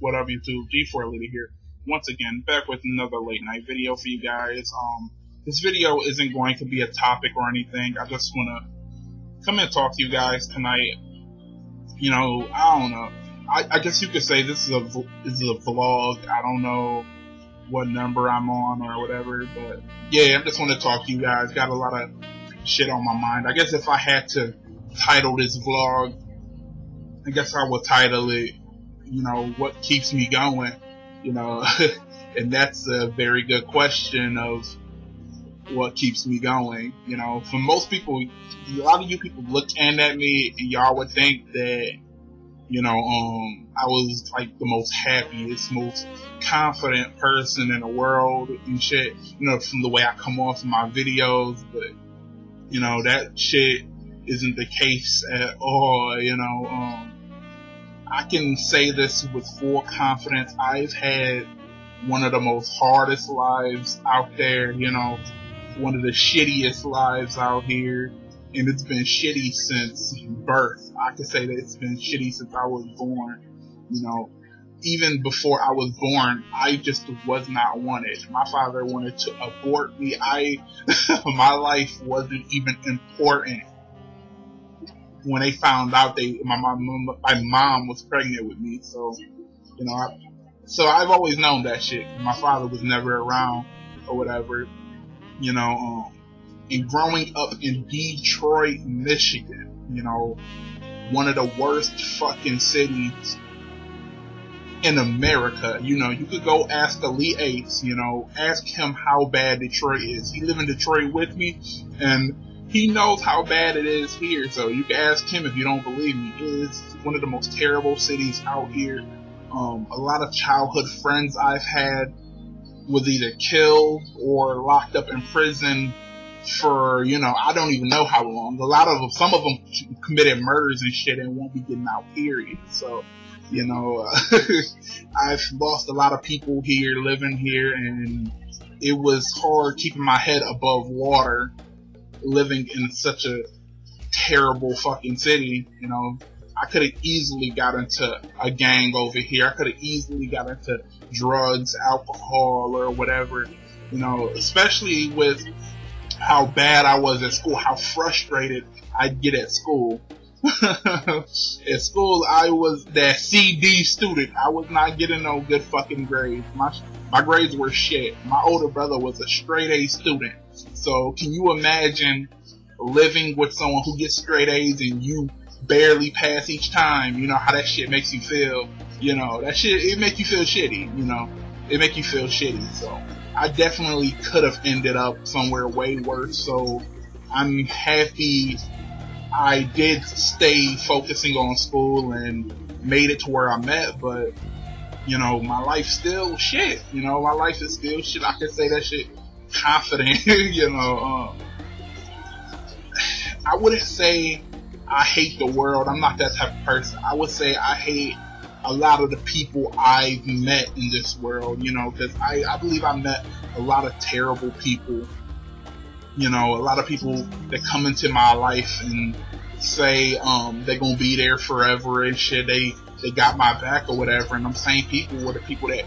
What up, YouTube? G4 Leader here. Once again, back with another late night video for you guys. This video isn't going to be a topic or anything. I just want to come and talk to you guys tonight. You know, I don't know. I guess you could say this is a vlog. I don't know what number I'm on or whatever, but yeah, I just want to talk to you guys. Got a lot of shit on my mind. I guess if I had to title this vlog, I guess I would title it, you know, what keeps me going, you know, and that's a very good question of what keeps me going. You know, for most people, a lot of you people looking at me and y'all would think that, you know, I was like the most happiest, most confident person in the world and shit, you know, from the way I come off in my videos, but, you know, that shit isn't the case at all, you know. I can say this with full confidence. I've had one of the most hardest lives out there, you know, one of the shittiest lives out here, and it's been shitty since birth. I can say that it's been shitty since I was born, you know. Even before I was born, I just was not wanted. My father wanted to abort me. My life wasn't even important. When they found out my mom was pregnant with me, so, you know, so I've always known that shit. My father was never around or whatever, you know. And growing up in Detroit, Michigan, you know, one of the worst fucking cities in America. You know, you could go ask Ali Ace, you know, ask him how bad Detroit is. He lived in Detroit with me, and he knows how bad it is here, so you can ask him if you don't believe me. It is one of the most terrible cities out here. A lot of childhood friends I've had was either killed or locked up in prison for, you know, I don't even know how long. Some of them committed murders and shit and won't be getting out, period. So, you know, I've lost a lot of people here, living here, and it was hard keeping my head above water living in such a terrible fucking city. You know, I could have easily got into a gang over here. I could have easily got into drugs, alcohol, or whatever, you know, especially with how bad I was at school, how frustrated I'd get at school. At school, I was that CD student. I was not getting no good fucking grades. My grades were shit. My older brother was a straight A student. So can you imagine living with someone who gets straight A's and you barely pass each time? You know how that shit makes you feel. You know, that shit, it make you feel shitty, you know. It make you feel shitty. So I definitely could have ended up somewhere way worse. So I'm happy I did stay focusing on school and made it to where I'm at, but, you know, my life's still shit. You know, my life is still shit. I can say that shit confident. You know, I wouldn't say I hate the world. I'm not that type of person. I would say I hate a lot of the people I've met in this world, you know, because I believe I met a lot of terrible people. You know, a lot of people that come into my life and say they're gonna be there forever and shit. They got my back or whatever, and them same people were the people that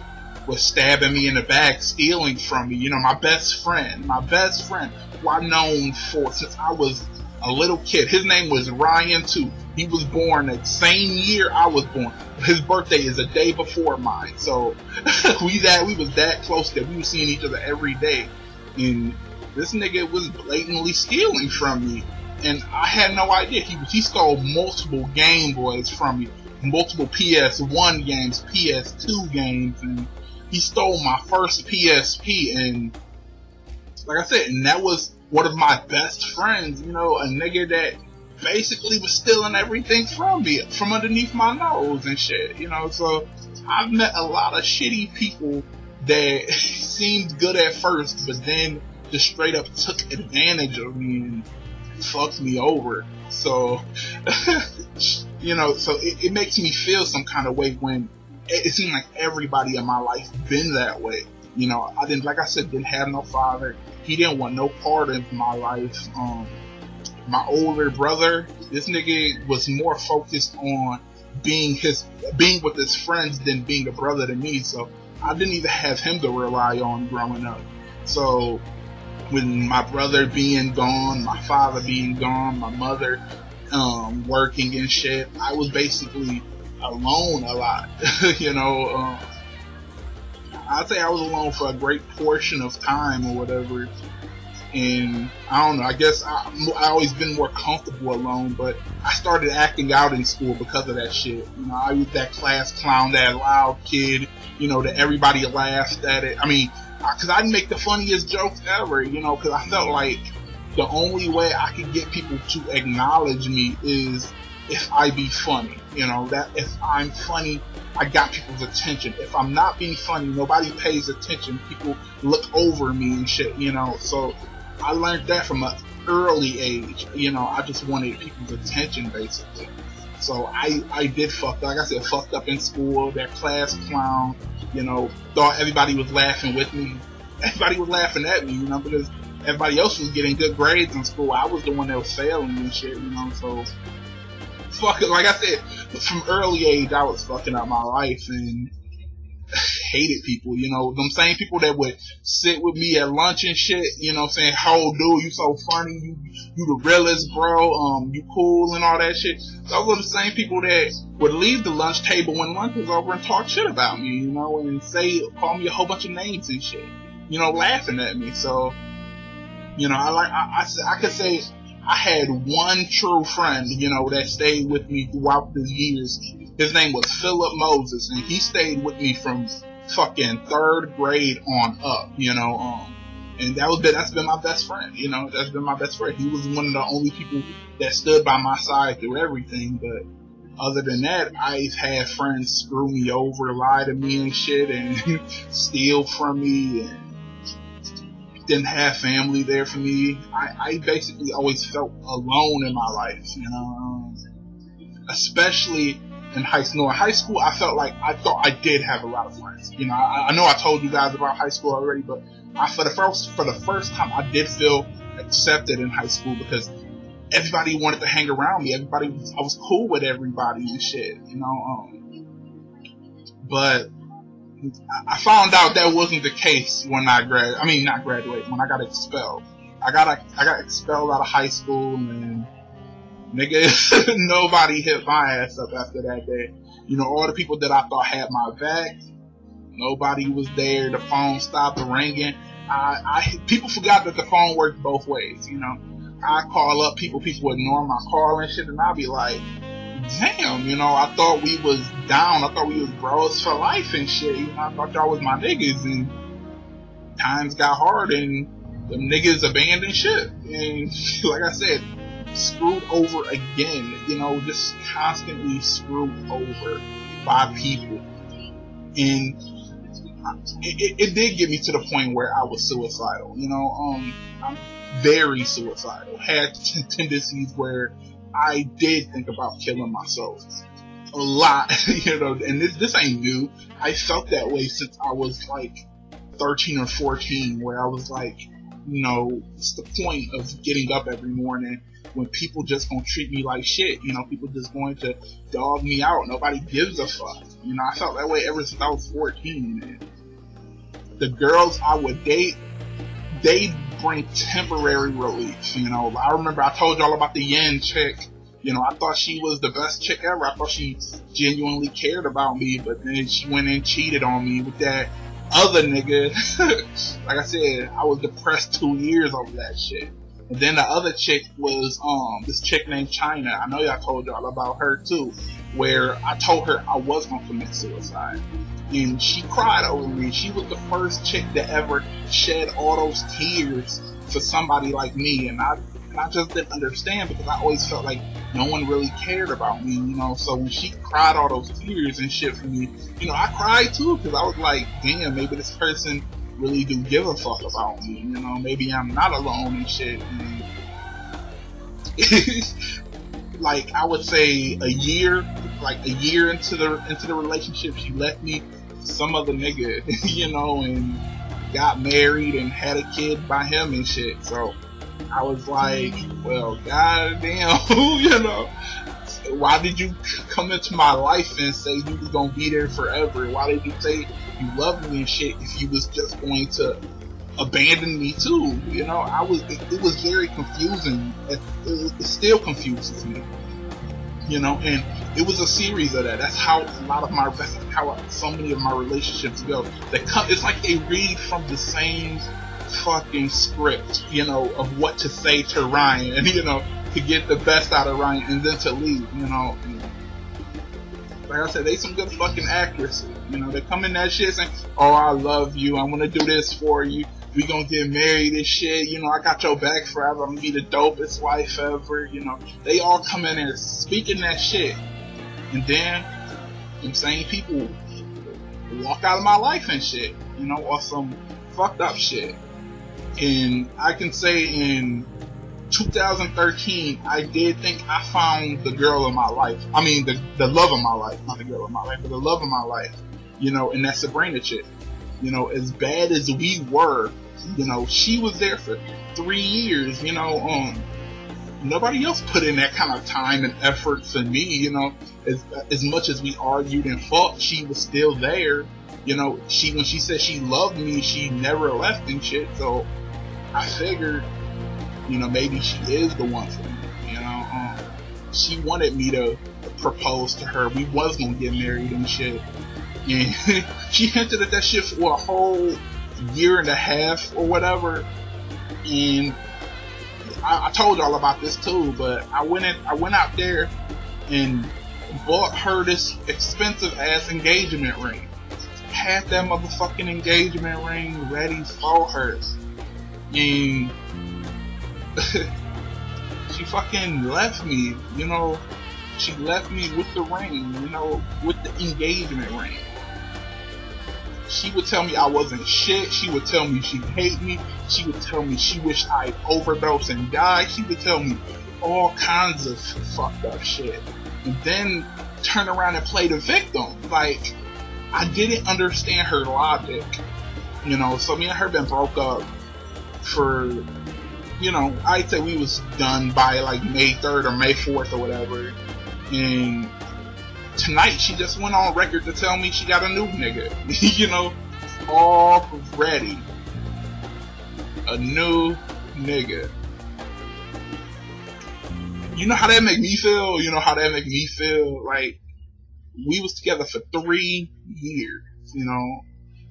was stabbing me in the back, stealing from me. You know, my best friend, who I've known for since I was a little kid. His name was Ryan too. He was born the same year I was born. His birthday is a day before mine. So we was that close that we were seeing each other every day. And this nigga was blatantly stealing from me, and I had no idea. He stole multiple Game Boys from me, multiple PS1 games, PS2 games, and he stole my first PSP. And like I said, and that was one of my best friends, you know, a nigga that basically was stealing everything from me, from underneath my nose and shit, you know. So I've met a lot of shitty people that seemed good at first, but then just straight up took advantage of me and fucked me over. So, you know, so it makes me feel some kind of way when it seemed like everybody in my life been that way. You know, I didn't, like I said, didn't have no father. He didn't want no part of my life. My older brother, this nigga was more focused on being with his friends than being a brother to me. So I didn't even have him to rely on growing up. So with my brother being gone, my father being gone, my mother working and shit, I was basically alone a lot. You know, I'd say I was alone for a great portion of time or whatever. And I don't know, I guess I always been more comfortable alone, but I started acting out in school because of that shit. You know, I was that class clown, that loud kid, you know, that everybody laughed at it. I mean, because I'd make the funniest jokes ever, you know, because I felt like the only way I could get people to acknowledge me is if I be funny. You know, that if I'm funny, I got people's attention. If I'm not being funny, nobody pays attention. People look over me and shit, you know. So I learned that from an early age. You know, I just wanted people's attention, basically. So I did fucked up. Like I said, fucked up in school, that class clown, you know, thought everybody was laughing with me. Everybody was laughing at me, you know, because everybody else was getting good grades in school. I was the one that was failing and shit, you know, so fucking, like I said, from early age, I was fucking up my life and hated people, you know, them same people that would sit with me at lunch and shit, you know, saying, "How dude, you so funny, you the realest, bro, you cool," and all that shit. Those were the same people that would leave the lunch table when lunch was over and talk shit about me, you know, and call me a whole bunch of names and shit, you know, laughing at me. So, you know, I could say I had one true friend, you know, that stayed with me throughout the years. His name was Philip Moses, and he stayed with me from fucking 3rd grade on up, you know, and that's been my best friend, you know, that's been my best friend. He was one of the only people that stood by my side through everything, but other than that, I've had friends screw me over, lie to me and shit, and steal from me, and didn't have family there for me. I basically always felt alone in my life, you know, especially in high school. In high school, I felt like I thought I did have a lot of friends. You know, I know I told you guys about high school already, but for the first time, I did feel accepted in high school because everybody wanted to hang around me. I was cool with everybody and shit, you know. But I found out that wasn't the case when I not graduate, when I got expelled. I got expelled out of high school, and nigga, nobody hit my ass up after that day. You know, all the people that I thought had my back, nobody was there. The phone stopped ringing. People forgot that the phone worked both ways, you know. I call up people ignore my call and shit, and I'll be like, damn, you know, I thought we was down. I thought we was bros for life and shit. You know, I thought y'all was my niggas, and times got hard, and them niggas abandoned shit. And like I said, screwed over again. You know, just constantly screwed over by people. And it did get me to the point where I was suicidal. You know, I'm very suicidal. Had tendencies where I did think about killing myself a lot, you know, and this ain't new. I felt that way since I was like 13 or 14, where I was like, you know, it's the point of getting up every morning when people just gonna treat me like shit, you know, people just going to dog me out. Nobody gives a fuck. You know, I felt that way ever since I was 14, and the girls I would date, they bring temporary relief, you know. I remember I told y'all about the Yen chick. You know, I thought she was the best chick ever. I thought she genuinely cared about me, but then she went and cheated on me with that other nigga. Like I said, I was depressed 2 years over that shit. And then the other chick was this chick named China. I know y'all told y'all about her too, where I told her I was gonna commit suicide, and she cried over me. She was the first chick to ever shed all those tears for somebody like me, and I just didn't understand, because I always felt like no one really cared about me, you know. So when she cried all those tears and shit for me, you know, I cried too, because I was like, damn, maybe this person really do give a fuck about me, you know. Maybe I'm not alone and shit. And like, I would say a year into the relationship, she left me for some other nigga, you know, and got married and had a kid by him and shit. So I was like, well, goddamn, you know, Why did you come into my life and say you was gonna be there forever? Why did you say you loved me and shit if you was just going to abandon me too? You know, it was very confusing. It still confuses me. You know, and it was a series of that. That's how so many of my relationships go. It's like they read from the same fucking script, you know, of what to say to Ryan, and you know, to get the best out of Ryan and then to leave, you know. And like I said, they some good fucking actors. You know, they come in that shit saying, "Oh, I love you. I'm gonna do this for you. We gonna get married and shit. You know, I got your back forever. I'm gonna be the dopest wife ever." You know, they all come in there speaking that shit, and then them same people walk out of my life and shit. You know, or some fucked up shit. And I can say in 2013, I did think I found the girl of my life. I mean, the love of my life. Not the girl of my life, but the love of my life. You know, and that Sabrina chick. You know, as bad as we were, you know, she was there for 3 years. You know, nobody else put in that kind of time and effort for me. You know, as much as we argued and fought, she was still there. You know, when she said she loved me, she never left and shit. So I figured, you know, maybe she is the one for me. You know, she wanted me to propose to her. We was gonna get married and shit. And she hinted at that shit for a whole year and a half or whatever. And I told y'all about this too, but I went out there and bought her this expensive ass engagement ring. Had that motherfucking engagement ring ready for her. And she fucking left me, you know. She left me with the ring, you know, with the engagement ring. She would tell me I wasn't shit. She would tell me she'd hate me. She would tell me she wished I'd overdose and die. She would tell me all kinds of fucked up shit. And then turn around and play the victim. Like, I didn't understand her logic. You know, so me and her been broke up for, you know, I'd say we was done by like May 3rd or May 4th or whatever. And tonight she just went on record to tell me she got a new nigga. You know, already. A new nigga. You know how that make me feel? You know how that make me feel? Like, we was together for 3 years, you know.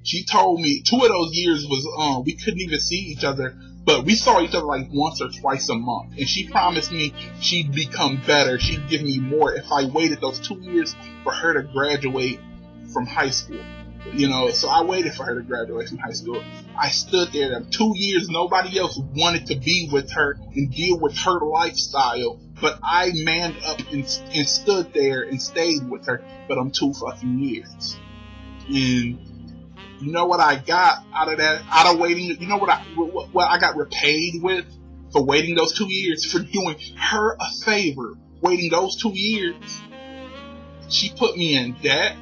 She told me 2 of those years was, we couldn't even see each other, but we saw each other like once or twice a month. And she promised me she'd become better. She'd give me more if I waited those 2 years for her to graduate from high school. You know, so I waited for her to graduate from high school. I stood there them 2 years. Nobody else wanted to be with her and deal with her lifestyle. But I manned up and stood there and stayed with her for them 2 fucking years. And you know what I got out of that? Out of waiting, you know what I got repaid with for waiting those 2 years? For doing her a favor, waiting those 2 years. She put me in debt.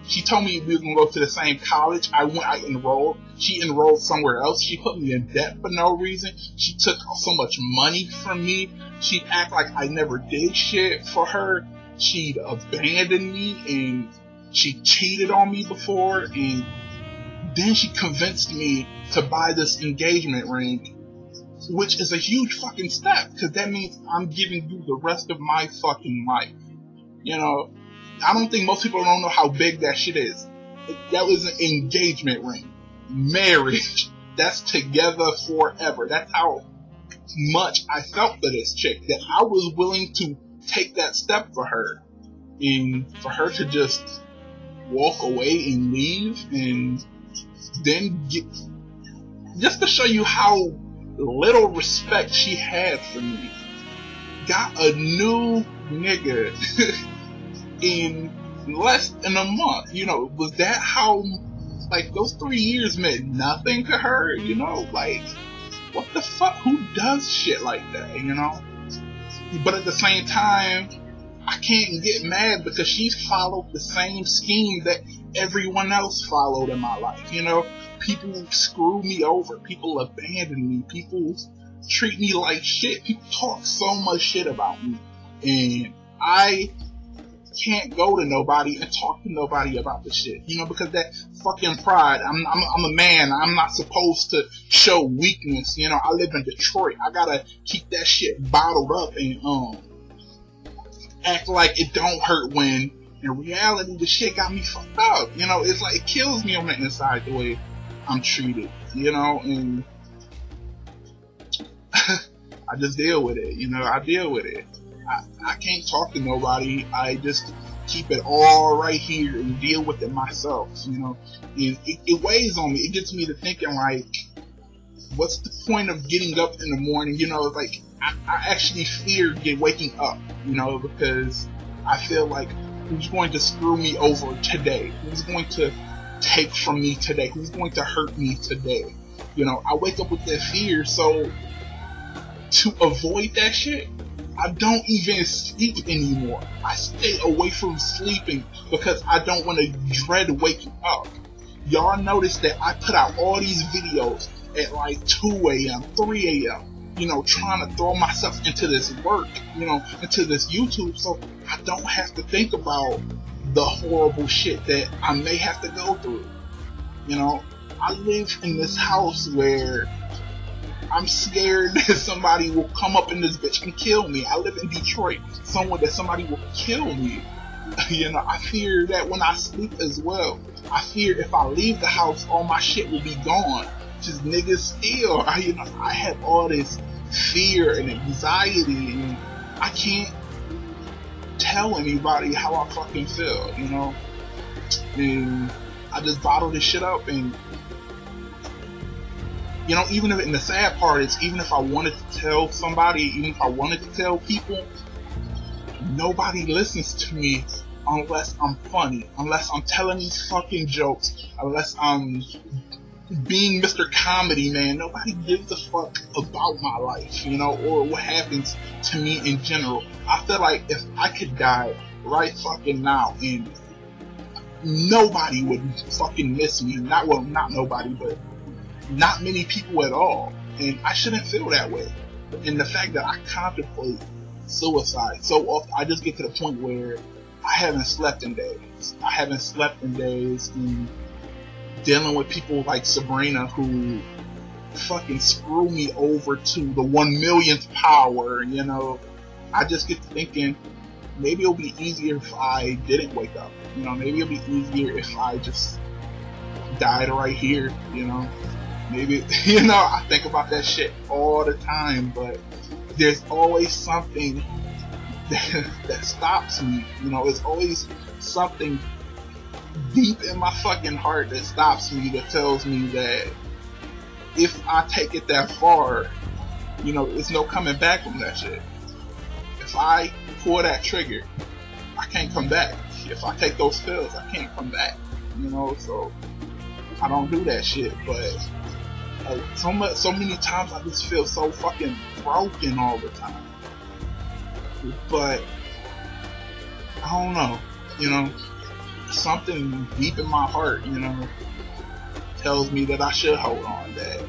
She told me we were going to go to the same college. I enrolled. She enrolled somewhere else. She put me in debt for no reason. She took so much money from me. She'd act like I never did shit for her. She'd abandoned me, and she cheated on me before, and then she convinced me to buy this engagement ring, which is a huge fucking step, because that means I'm giving you the rest of my fucking life. You know, I don't think most people don't know how big that shit is. That was an engagement ring. Marriage. That's together forever. That's how much I felt for this chick, that I was willing to take that step for her. And for her to just walk away and leave, and then just to show you how little respect she had for me, got a new nigga in less than a month. You know, was that how, like, those 3 years meant nothing to her? You know, like, what the fuck? Who does shit like that, you know? But at the same time, I can't get mad because she followed the same scheme that everyone else followed in my life. You know, people screw me over. People abandon me. People treat me like shit. People talk so much shit about me. And I can't go to nobody and talk to nobody about the shit, you know, because that fucking pride. I'm a man. I'm not supposed to show weakness, you know. I live in Detroit. I gotta keep that shit bottled up and act like it don't hurt when in reality the shit got me fucked up, you know. It's like it kills me on the inside the way I'm treated, you know, and I just deal with it, you know. I deal with it. I can't talk to nobody. I just keep it all right here and deal with it myself, you know. And it weighs on me. It gets me to thinking, like, what's the point of getting up in the morning? You know, like, I actually fear waking up, you know, because I feel like who's going to screw me over today? Who's going to take from me today? Who's going to hurt me today? You know, I wake up with that fear, so to avoid that shit, I don't even sleep anymore. I stay away from sleeping because I don't want to dread waking up. Y'all notice that I put out all these videos at like 2 a.m., 3 a.m., you know, trying to throw myself into this work, you know, into this YouTube, so I don't have to think about the horrible shit that I may have to go through. You know, I live in this house where I'm scared that somebody will come up in this bitch and kill me. I live in Detroit, somewhere that somebody will kill me. You know, I fear that when I sleep as well. I fear if I leave the house, all my shit will be gone. Just niggas steal. You know, I have all this fear and anxiety, and I can't tell anybody how I fucking feel, you know. And I just bottle this shit up, and you know, even if, and the sad part is, even if I wanted to tell somebody, even if I wanted to tell people, nobody listens to me unless I'm funny, unless I'm telling these fucking jokes, unless I'm being Mr. Comedy, man. Nobody gives a fuck about my life, you know, or what happens to me in general. I feel like if I could die right fucking now and nobody would fucking miss me, not nobody, but not many people at all, and I shouldn't feel that way. And the fact that I contemplate suicide so often, I just get to the point where I haven't slept in days. I haven't slept in days, and dealing with people like Sabrina who fucking screw me over to the 1,000,000th power, you know. I just get to thinking, maybe it'll be easier if I didn't wake up, you know. Maybe it'll be easier if I just died right here, you know. Maybe, you know, I think about that shit all the time, but there's always something that stops me, you know. There's always something deep in my fucking heart that stops me, that tells me that if I take it that far, you know, there's no coming back from that shit. If I pull that trigger, I can't come back. If I take those pills, I can't come back, you know. So I don't do that shit, but so many times I just feel so fucking broken all the time. But I don't know, you know, something deep in my heart, you know, tells me that I should hold on, that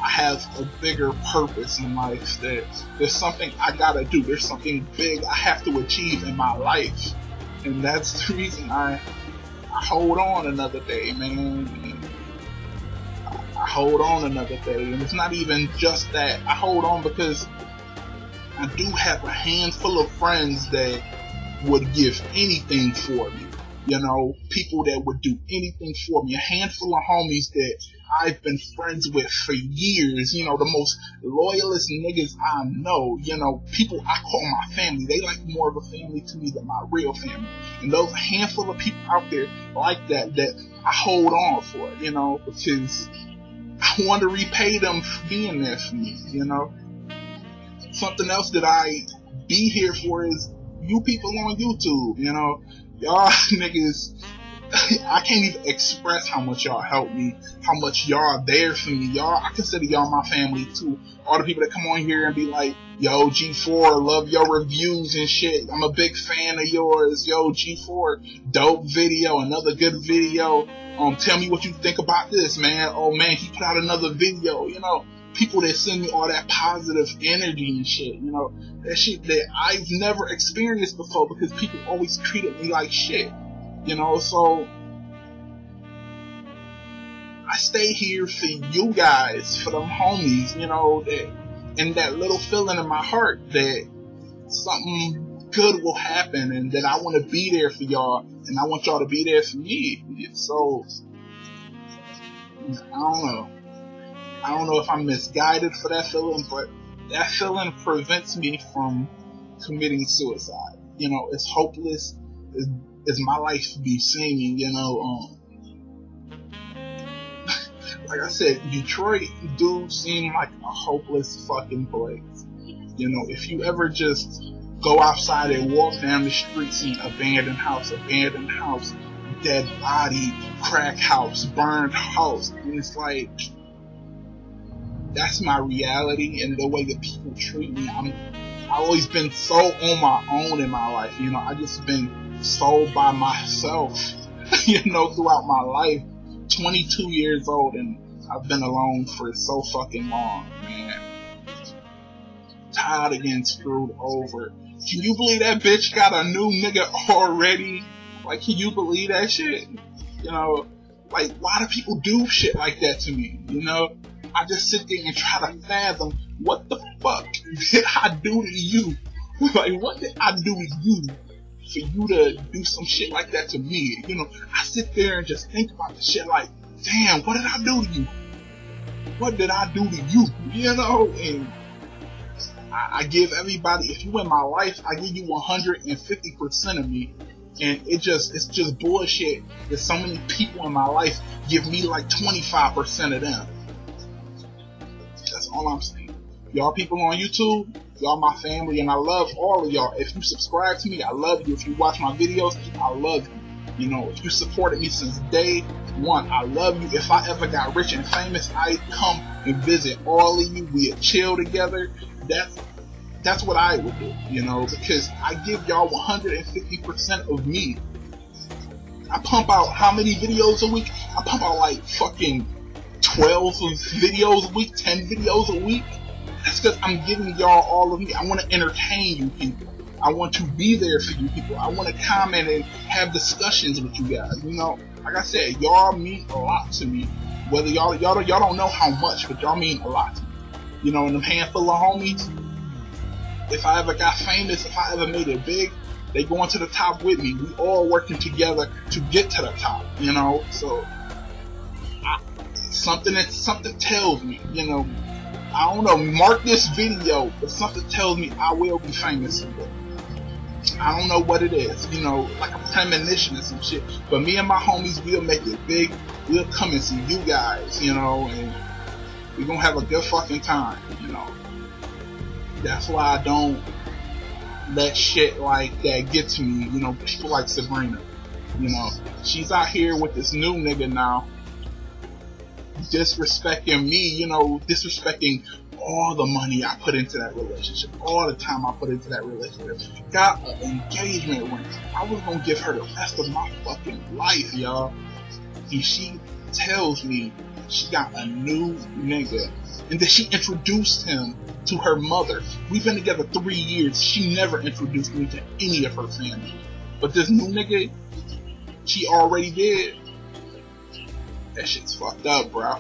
I have a bigger purpose in life, that there's something I gotta do, there's something big I have to achieve in my life. And that's the reason I hold on another day, man. I hold on another day, and it's not even just that. I hold on because I do have a handful of friends that would give anything for me. You know, people that would do anything for me. A handful of homies that I've been friends with for years. You know, the most loyalist niggas I know. You know, people I call my family. They like more of a family to me than my real family. And those handful of people out there like that I hold on for, you know, because I want to repay them for being there for me, you know. Something else that I be here for is you people on YouTube, you know. Y'all niggas, I can't even express how much y'all help me, how much y'all are there for me. Y'all, I consider y'all my family too. All the people that come on here and be like, yo, G4, love your reviews and shit. I'm a big fan of yours. Yo, G4, dope video, another good video. Tell me what you think about this, man. Oh man, he put out another video. You know, people that send me all that positive energy and shit, you know, that shit that I've never experienced before because people always treated me like shit, you know. So I stay here for you guys, for them homies, you know, that, and that little feeling in my heart that something good will happen and that I want to be there for y'all and I want y'all to be there for me. So I don't know if I'm misguided for that feeling, but that feeling prevents me from committing suicide. You know, as hopeless as my life be seeming, you know, like I said, Detroit do seem like a hopeless fucking place. You know, if you ever just go outside and walk down the street, see abandoned house, dead body, crack house, burned house, and it's like, that's my reality and the way that people treat me. I've always been so on my own in my life, you know. I just been so by myself, you know, throughout my life. 22 years old and I've been alone for so fucking long, man. Tired of getting screwed over. Can you believe that bitch got a new nigga already? Like, can you believe that shit? You know, like, why do people do shit like that to me? You know, I just sit there and try to fathom, what the fuck did I do to you? Like, what did I do to you for you to do some shit like that to me? You know, I sit there and just think about the shit like, damn, what did I do to you? What did I do to you? You know, and I give everybody, if you in my life, I give you 150% of me. And it's just bullshit that so many people in my life give me like 25% of them. That's all I'm saying. Y'all people on YouTube, y'all my family, and I love all of y'all. If you subscribe to me, I love you. If you watch my videos, I love you. You know, if you supported me since day one, I love you. If I ever got rich and famous, I'd come and visit all of you. We'd chill together. That's what I would do, you know, because I give y'all 150% of me. I pump out how many videos a week? I pump out like fucking 12 videos a week, 10 videos a week. That's because I'm giving y'all all of me. I want to entertain you people. I want to be there for you people. I want to comment and have discussions with you guys. You know, like I said, y'all mean a lot to me. Whether y'all don't know how much, but y'all mean a lot to me. You know, and them handful of homies, if I ever got famous, if I ever made it big, they going to the top with me. We all working together to get to the top, you know. So something tells me, you know, I don't know, mark this video, but something tells me I will be famous someday. I don't know what it is, you know, like a premonition or some shit. But me and my homies, we'll make it big. We'll come and see you guys, you know, and we're gonna have a good fucking time, you know. That's why I don't let shit like that get to me, you know. People like Sabrina, you know, she's out here with this new nigga now, disrespecting me, you know, disrespecting all the money I put into that relationship, all the time I put into that relationship. Got an engagement ring. I was gonna give her the rest of my fucking life, y'all. And she tells me she got a new nigga, and that she introduced him to her mother. We've been together 3 years. She never introduced me to any of her family. But this new nigga, she already did. That shit's fucked up, bro.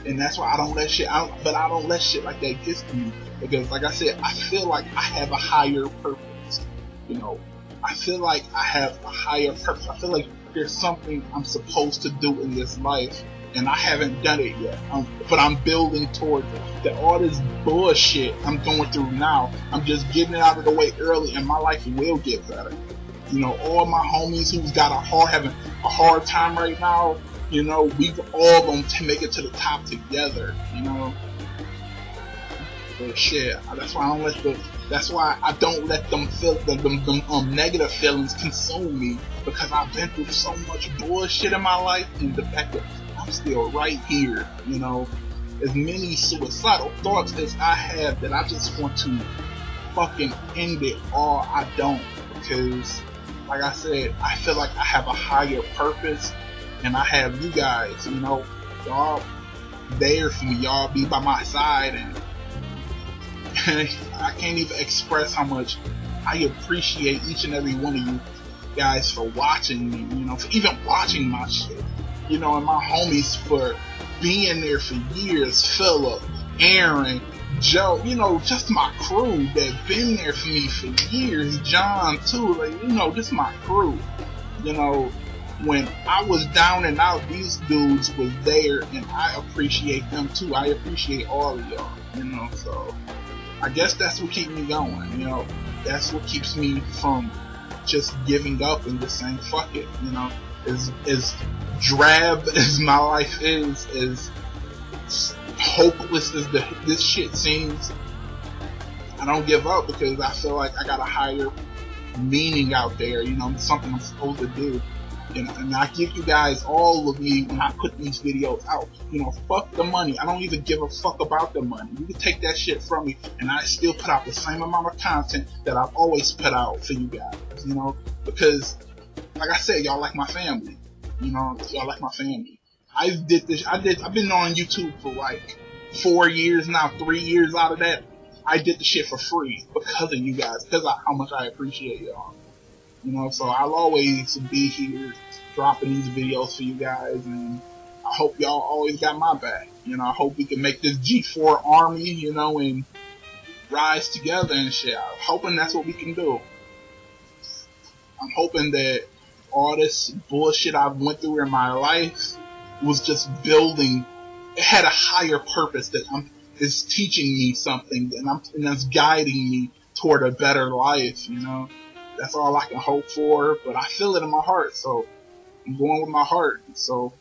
And that's why I don't let shit out. But I don't let shit like that get to me. Because, like I said, I feel like I have a higher purpose. You know, I feel like I have a higher purpose. I feel like there's something I'm supposed to do in this life, and I haven't done it yet. But I'm building towards it. That all this bullshit I'm going through now, I'm just getting it out of the way early, and my life will get better. You know, all my homies who's got having a hard time right now, you know, we all gonna make it to the top together. You know, but shit, that's why I don't let them feel them negative feelings consume me, because I've been through so much bullshit in my life, and the fact that I'm still right here, you know, as many suicidal thoughts as I have that I just want to fucking end it all, I don't, because like I said, I feel like I have a higher purpose, and I have you guys, you know, y'all there for me. Y'all be by my side, and I can't even express how much I appreciate each and every one of you guys for watching me, you know, for even watching my shit, you know, and my homies for being there for years. Philip, Aaron, Joe, you know, just my crew that been there for me for years. John too, like, you know, just my crew. You know, when I was down and out, these dudes was there, and I appreciate them too. I appreciate all of y'all, you know, so I guess that's what keeps me going, you know. That's what keeps me from just giving up and just saying fuck it, you know. As drab as my life is, as hopeless as this shit seems, I don't give up, because I feel like I got a higher meaning out there, you know, something I'm supposed to do. You know, and I give you guys all of me when I put these videos out. You know, fuck the money. I don't even give a fuck about the money. You can take that shit from me, and I still put out the same amount of content that I've always put out for you guys. You know, because like I said, y'all like my family. You know, y'all like my family. I've been on YouTube for like 4 years now, 3 years out of that. I did the shit for free because of you guys, because of how much I appreciate y'all. You know, so I'll always be here dropping these videos for you guys, and I hope y'all always got my back. You know, I hope we can make this G4 army, you know, and rise together and shit. I'm hoping that's what we can do. I'm hoping that all this bullshit I went through in my life was just building. It had a higher purpose that is teaching me something, and that's guiding me toward a better life, you know. That's all I can hope for, but I feel it in my heart, so I'm going with my heart. So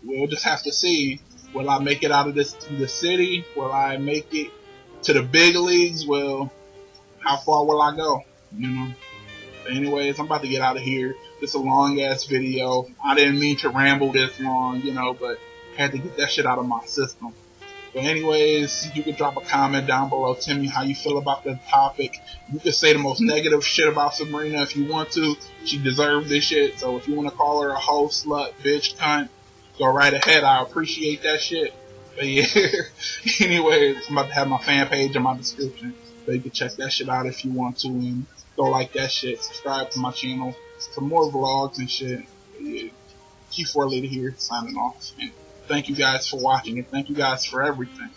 we'll just have to see. Will I make it out of the city? Will I make it to the big leagues? Well, how far will I go? You know. But anyways, I'm about to get out of here. This is a long ass video. I didn't mean to ramble this long, you know, but had to get that shit out of my system. But anyways, you can drop a comment down below. Tell me how you feel about the topic. You can say the most negative shit about Sabrina if you want to. She deserves this shit. So if you want to call her a hoe, slut, bitch, cunt, go right ahead. I appreciate that shit. But yeah, anyways, I'm about to have my fan page in my description. So you can check that shit out if you want to. And go like that shit. Subscribe to my channel for more vlogs and shit. But yeah, G4 Leader here, signing off. And thank you guys for watching, and thank you guys for everything.